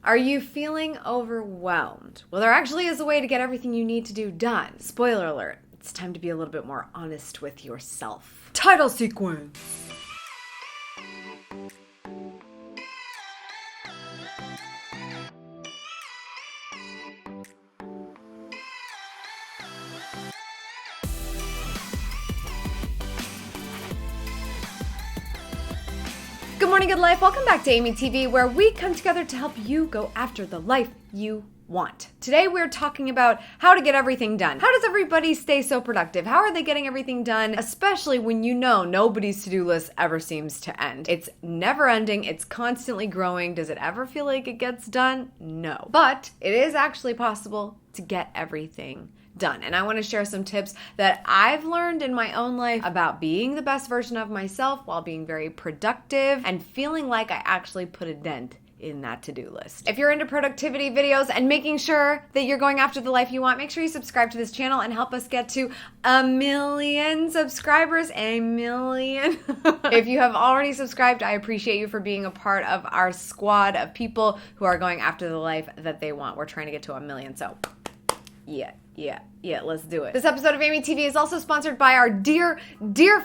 Are you feeling overwhelmed? Well, there actually is a way to get everything you need to do done. Spoiler alert, it's time to be a little bit more honest with yourself. Title sequence. Good morning, good life. Welcome back to Amy TV, where we come together to help you go after the life you want. Today we're talking about how to get everything done. How does everybody stay so productive? How are they getting everything done? Especially when you know nobody's to-do list ever seems to end. It's never ending. It's constantly growing. Does it ever feel like it gets done? No. But it is actually possible to get everything done. And I want to share some tips that I've learned in my own life about being the best version of myself while being very productive and feeling like I actually put a dent in that to-do list. If you're into productivity videos and making sure that you're going after the life you want, make sure you subscribe to this channel and help us get to 1 million subscribers. 1 million. If you have already subscribed, I appreciate you for being a part of our squad of people who are going after the life that they want. We're trying to get to 1 million, so yeah, let's do it. This episode of Amy TV is also sponsored by our dear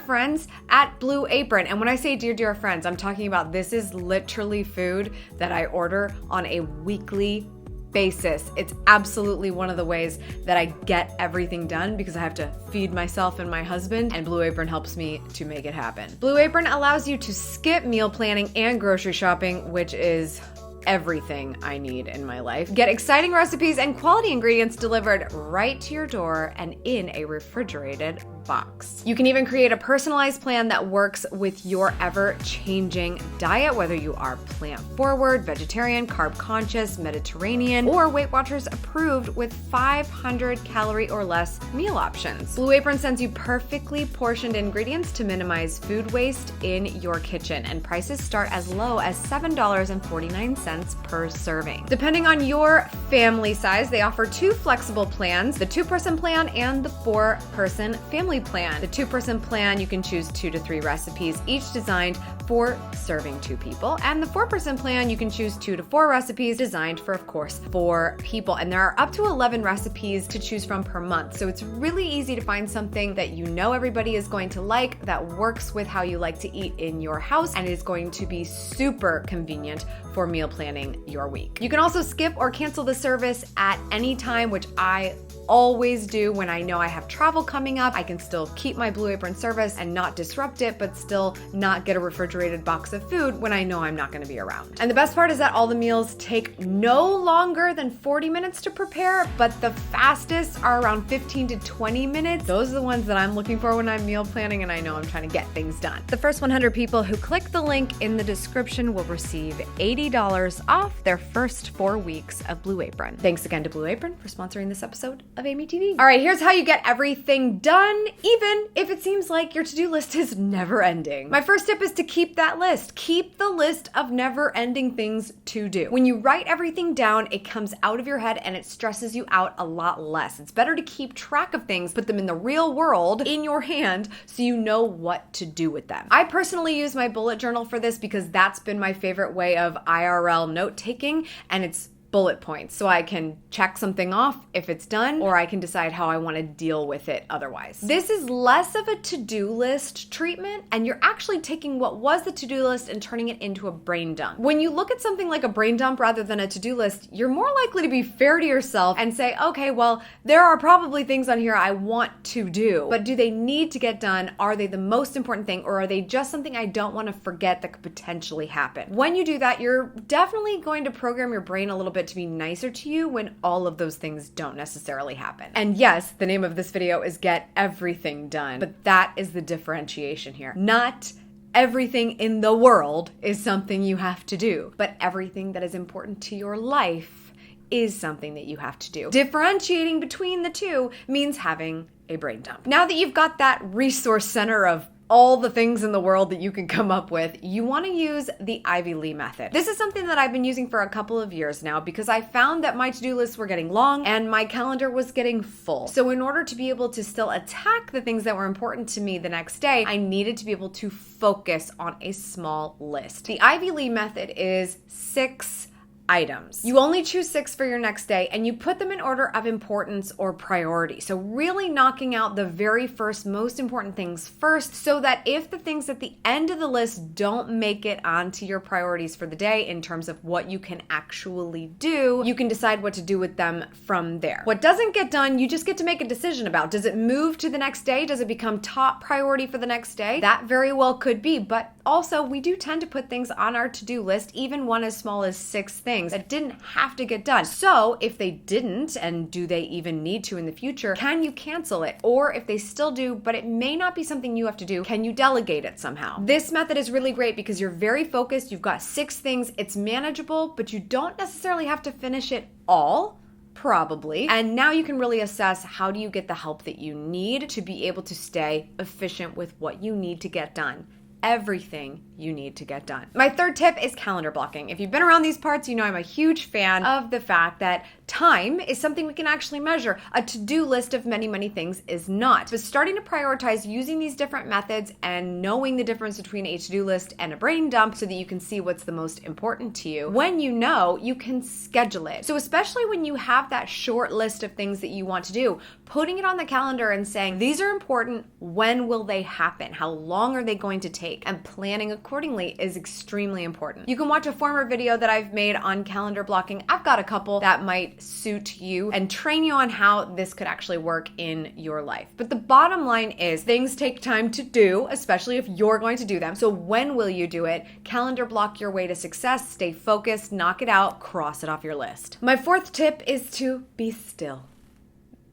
friends at Blue Apron. And when I say dear friends, I'm talking about this is literally food that I order on a weekly basis. It's absolutely one of the ways that I get everything done because I have to feed myself and my husband, and Blue Apron helps me to make it happen. Blue Apron allows you to skip meal planning and grocery shopping, which is everything I need in my life. Get exciting recipes and quality ingredients delivered right to your door and in a refrigerated box. You can even create a personalized plan that works with your ever-changing diet, whether you are plant-forward, vegetarian, carb-conscious, Mediterranean, or Weight Watchers approved with 500 calorie or less meal options. Blue Apron sends you perfectly portioned ingredients to minimize food waste in your kitchen, and prices start as low as $7.49 per serving. Depending on your family size, they offer 2 flexible plans, the 2-person plan and the 4-person family plan. The 2-person plan, you can choose 2 to 3 recipes, each designed for serving 2 people. And the 4-person plan, you can choose 2 to 4 recipes designed for, of course, 4 people. And there are up to 11 recipes to choose from per month. So it's really easy to find something that you know everybody is going to like, that works with how you like to eat in your house, and is going to be super convenient for meal planning your week. You can also skip or cancel the service at any time, which I always do when I know I have travel coming up. I can still keep my Blue Apron service and not disrupt it, but still not get a refrigerated box of food when I know I'm not going to be around. And the best part is that all the meals take no longer than 40 minutes to prepare, but the fastest are around 15 to 20 minutes. Those are the ones that I'm looking for when I'm meal planning and I know I'm trying to get things done. The first 100 people who click the link in the description will receive $80 off their first 4 weeks of Blue Apron. Thanks again to Blue Apron for sponsoring this episode of Amy TV. All right, here's how you get everything done, even if it seems like your to-do list is never ending. My first tip is to keep that list. Keep the list of never-ending things to do. When you write everything down, it comes out of your head and it stresses you out a lot less. It's better to keep track of things, put them in the real world in your hand so you know what to do with them. I personally use my bullet journal for this because that's been my favorite way of IRL note-taking, and it's bullet points, so I can check something off if it's done, or I can decide how I want to deal with it otherwise. This is less of a to-do list treatment, and you're actually taking what was the to-do list and turning it into a brain dump. When you look at something like a brain dump rather than a to-do list, you're more likely to be fair to yourself and say, okay, well, there are probably things on here I want to do, but do they need to get done? Are they the most important thing, or are they just something I don't want to forget that could potentially happen? When you do that, you're definitely going to program your brain a little bit to be nicer to you when all of those things don't necessarily happen. And yes, the name of this video is Get Everything Done, but that is the differentiation here. Not everything in the world is something you have to do, but everything that is important to your life is something that you have to do. Differentiating between the two means having a brain dump. Now that you've got that resource center of all the things in the world that you can come up with, you want to use the Ivy Lee method. This is something that I've been using for a couple of years now because I found that my to-do lists were getting long and my calendar was getting full. So in order to be able to still attack the things that were important to me the next day, I needed to be able to focus on a small list. The Ivy Lee method is 6 items. You only choose 6 for your next day and you put them in order of importance or priority. So really knocking out the very first most important things first, so that if the things at the end of the list don't make it onto your priorities for the day in terms of what you can actually do, you can decide what to do with them from there. What doesn't get done, you just get to make a decision about. Does it move to the next day? Does it become top priority for the next day? That very well could be, but also we do tend to put things on our to-do list, even one as small as 6 things that didn't have to get done. So if they didn't, and do they even need to in the future, can you cancel it? Or if they still do, but it may not be something you have to do, can you delegate it somehow? This method is really great because you're very focused, you've got 6 things, it's manageable, but you don't necessarily have to finish it all. Probably. And now you can really assess, how do you get the help that you need to be able to stay efficient with what you need to get done. Everything you need to get done. My third tip is calendar blocking. If you've been around these parts, you know I'm a huge fan of the fact that time is something we can actually measure. A to-do list of many, many things is not. But starting to prioritize using these different methods and knowing the difference between a to-do list and a brain dump so that you can see what's the most important to you. When you know, you can schedule it. So especially when you have that short list of things that you want to do, putting it on the calendar and saying, these are important, when will they happen? How long are they going to take? And planning accordingly is extremely important. You can watch a former video that I've made on calendar blocking. I've got a couple that might suit you and train you on how this could actually work in your life. But the bottom line is, things take time to do, especially if you're going to do them. So when will you do it? Calendar block your way to success, stay focused, knock it out, cross it off your list. My fourth tip is to be still.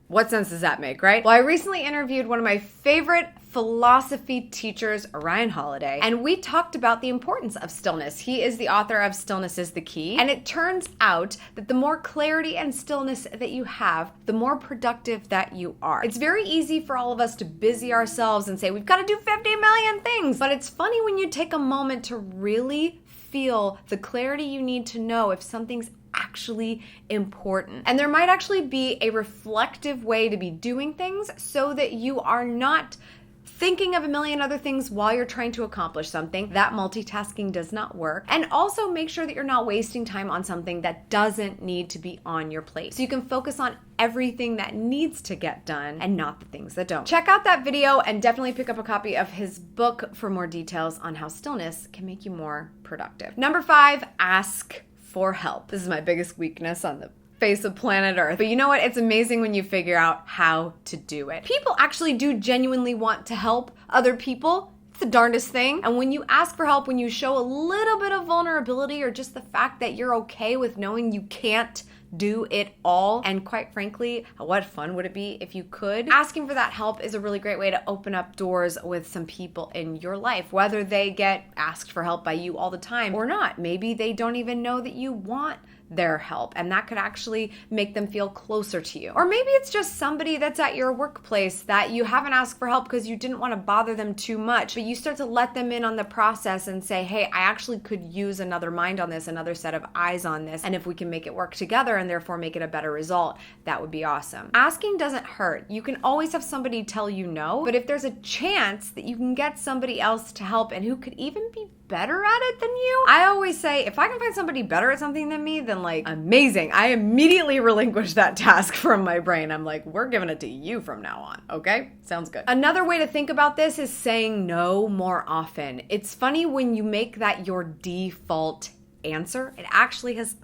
What sense does that make, right? Well, I recently interviewed one of my favorite philosophy teachers, Ryan Holiday, and we talked about the importance of stillness. He is the author of Stillness is the Key, and it turns out that the more clarity and stillness that you have, the more productive that you are. It's very easy for all of us to busy ourselves and say, we've got to do 50 million things, but it's funny when you take a moment to really feel the clarity you need to know if something's actually important. And there might actually be a reflective way to be doing things so that you are not thinking of a million other things while you're trying to accomplish something. That multitasking does not work. And also make sure that you're not wasting time on something that doesn't need to be on your plate. So you can focus on everything that needs to get done and not the things that don't. Check out that video and definitely pick up a copy of his book for more details on how stillness can make you more productive. Number 5, ask for help. This is my biggest weakness on the face of planet Earth. But you know what? It's amazing when you figure out how to do it. People actually do genuinely want to help other people. It's the darndest thing. And when you ask for help, when you show a little bit of vulnerability or just the fact that you're okay with knowing you can't do it all, and quite frankly, what fun would it be if you could? Asking for that help is a really great way to open up doors with some people in your life, whether they get asked for help by you all the time or not. Maybe they don't even know that you want their help, and that could actually make them feel closer to you. Or maybe it's just somebody that's at your workplace that you haven't asked for help because you didn't want to bother them too much, but you start to let them in on the process and say, hey, I actually could use another mind on this, another set of eyes on this, and if we can make it work together and therefore make it a better result, that would be awesome. Asking doesn't hurt. You can always have somebody tell you no, but if there's a chance that you can get somebody else to help and who could even be better at it than you, I always say, if I can find somebody better at something than me, then like, amazing. I immediately relinquish that task from my brain. I'm like, we're giving it to you from now on. Okay? Sounds good. Another way to think about this is saying no more often. It's funny when you make that your default answer, it actually has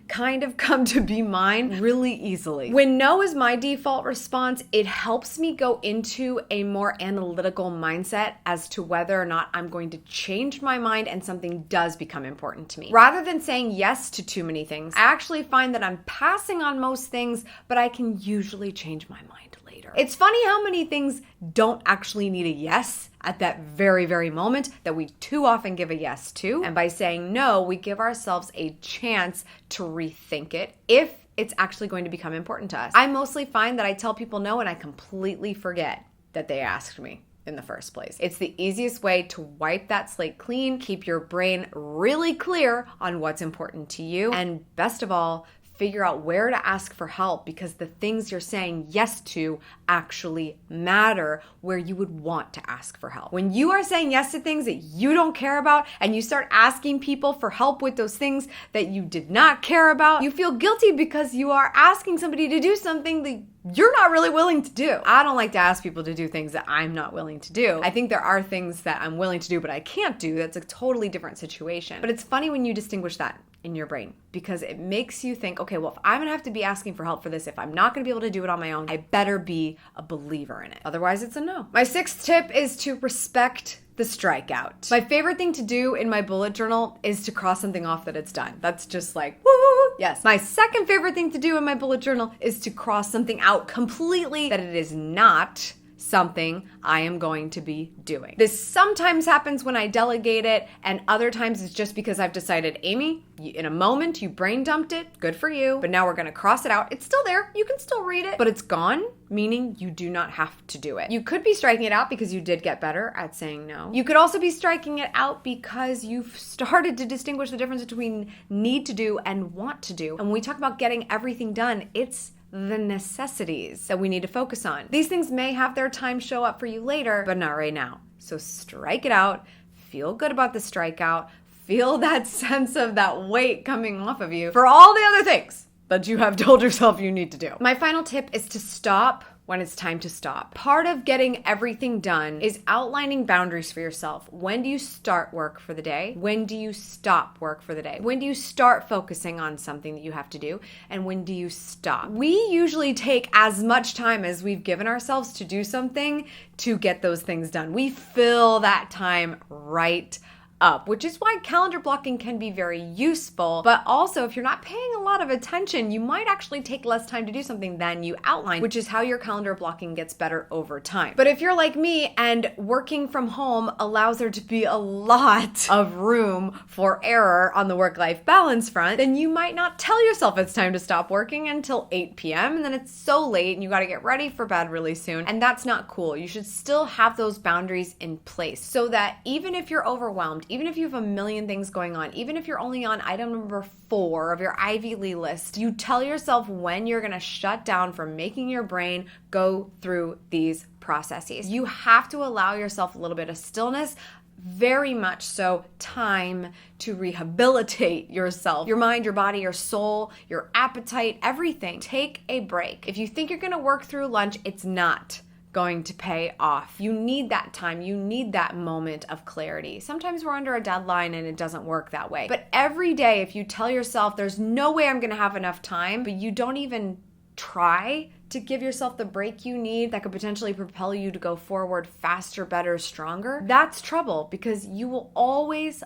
kind of come to be mine really easily. When no is my default response, it helps me go into a more analytical mindset as to whether or not I'm going to change my mind and something does become important to me. Rather than saying yes to too many things, I actually find that I'm passing on most things, but I can usually change my mind later. It's funny how many things don't actually need a yes at that very, very moment that we too often give a yes to. And by saying no, we give ourselves a chance to rethink it if it's actually going to become important to us. I mostly find that I tell people no and I completely forget that they asked me in the first place. It's the easiest way to wipe that slate clean, keep your brain really clear on what's important to you, and best of all, figure out where to ask for help, because the things you're saying yes to actually matter where you would want to ask for help. When you are saying yes to things that you don't care about and you start asking people for help with those things that you did not care about, you feel guilty because you are asking somebody to do something that you're not really willing to do. I don't like to ask people to do things that I'm not willing to do. I think there are things that I'm willing to do but I can't do. That's a totally different situation. But it's funny when you distinguish that in your brain, because it makes you think, okay, well, if I'm gonna have to be asking for help for this, if I'm not gonna be able to do it on my own, I better be a believer in it. Otherwise, it's a no. My sixth tip is to respect the strikeout. My favorite thing to do in my bullet journal is to cross something off that it's done. That's just like, woo! Yes. My second favorite thing to do in my bullet journal is to cross something out completely that it is not something I am going to be doing. This sometimes happens when I delegate it, and other times it's just because I've decided, Amy, in a moment you brain dumped it, good for you, but now we're gonna cross it out. It's still there, you can still read it, but it's gone, meaning you do not have to do it. You could be striking it out because you did get better at saying no. You could also be striking it out because you've started to distinguish the difference between need to do and want to do. And when we talk about getting everything done, it's the necessities that we need to focus on. These things may have their time show up for you later, but not right now. So strike it out, feel good about the strikeout, feel that sense of that weight coming off of you for all the other things that you have told yourself you need to do. My final tip is to stop when it's time to stop. Part of getting everything done is outlining boundaries for yourself. When do you start work for the day? When do you stop work for the day? When do you start focusing on something that you have to do? And when do you stop? We usually take as much time as we've given ourselves to do something to get those things done. We fill that time right up, which is why calendar blocking can be very useful. But also, if you're not paying a lot of attention, you might actually take less time to do something than you outline, which is how your calendar blocking gets better over time. But if you're like me and working from home allows there to be a lot of room for error on the work-life balance front, then you might not tell yourself it's time to stop working until 8 p.m. and then it's so late and you got to get ready for bed really soon. And that's not cool. You should still have those boundaries in place so that even if you're overwhelmed, even if you have a million things going on, even if you're only on item number 4 of your Ivy Lee list, you tell yourself when you're gonna shut down from making your brain go through these processes. You have to allow yourself a little bit of stillness, very much so time to rehabilitate yourself, your mind, your body, your soul, your appetite, everything. Take a break. If you think you're gonna work through lunch, it's not going to pay off. You need that time. You need that moment of clarity. Sometimes we're under a deadline and it doesn't work that way. But every day, if you tell yourself there's no way I'm going to have enough time, but you don't even try to give yourself the break you need that could potentially propel you to go forward faster, better, stronger, that's trouble, because you will always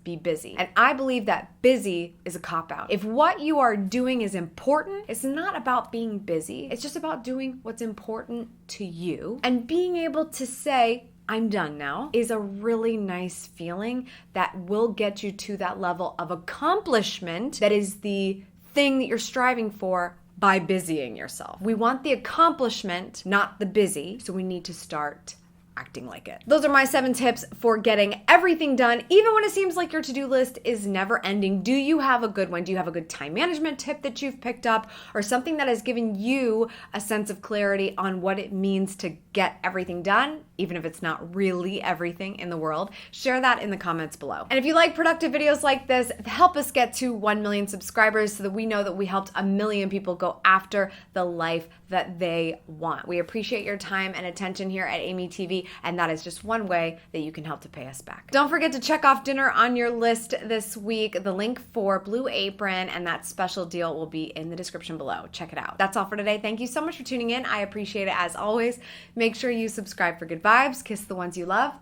be busy. And I believe that busy is a cop-out. If what you are doing is important, it's not about being busy. It's just about doing what's important to you. And being able to say, I'm done now, is a really nice feeling that will get you to that level of accomplishment that is the thing that you're striving for by busying yourself. We want the accomplishment, not the busy, so we need to start acting like it. Those are my 7 tips for getting everything done, even when it seems like your to-do list is never ending. Do you have a good one? Do you have a good time management tip that you've picked up, or something that has given you a sense of clarity on what it means to get everything done, even if it's not really everything in the world? Share that in the comments below. And if you like productive videos like this, help us get to 1 million subscribers so that we know that we helped 1 million people go after the life that they want. We appreciate your time and attention here at Amy TV, and that is just one way that you can help to pay us back. Don't forget to check off dinner on your list this week. The link for Blue Apron and that special deal will be in the description below. Check it out. That's all for today. Thank you so much for tuning in. I appreciate it as always. Make sure you subscribe for good vibes, kiss the ones you love,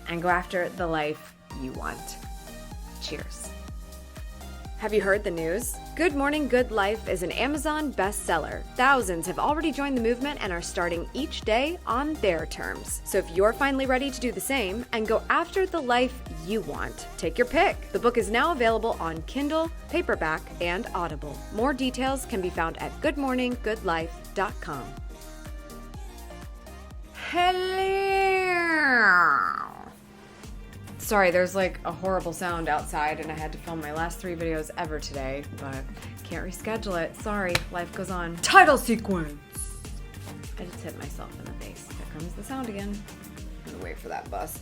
and go after the life you want. Cheers. Have you heard the news? Good Morning, Good Life is an Amazon bestseller. Thousands have already joined the movement and are starting each day on their terms. So if you're finally ready to do the same and go after the life you want, take your pick. The book is now available on Kindle, paperback, and Audible. More details can be found at goodmorninggoodlife.com. Hello. Sorry, there's like a horrible sound outside and I had to film my last 3 videos ever today, but can't reschedule it. Sorry, life goes on. Title sequence! I just hit myself in the face. There comes the sound again. I'm gonna wait for that bus.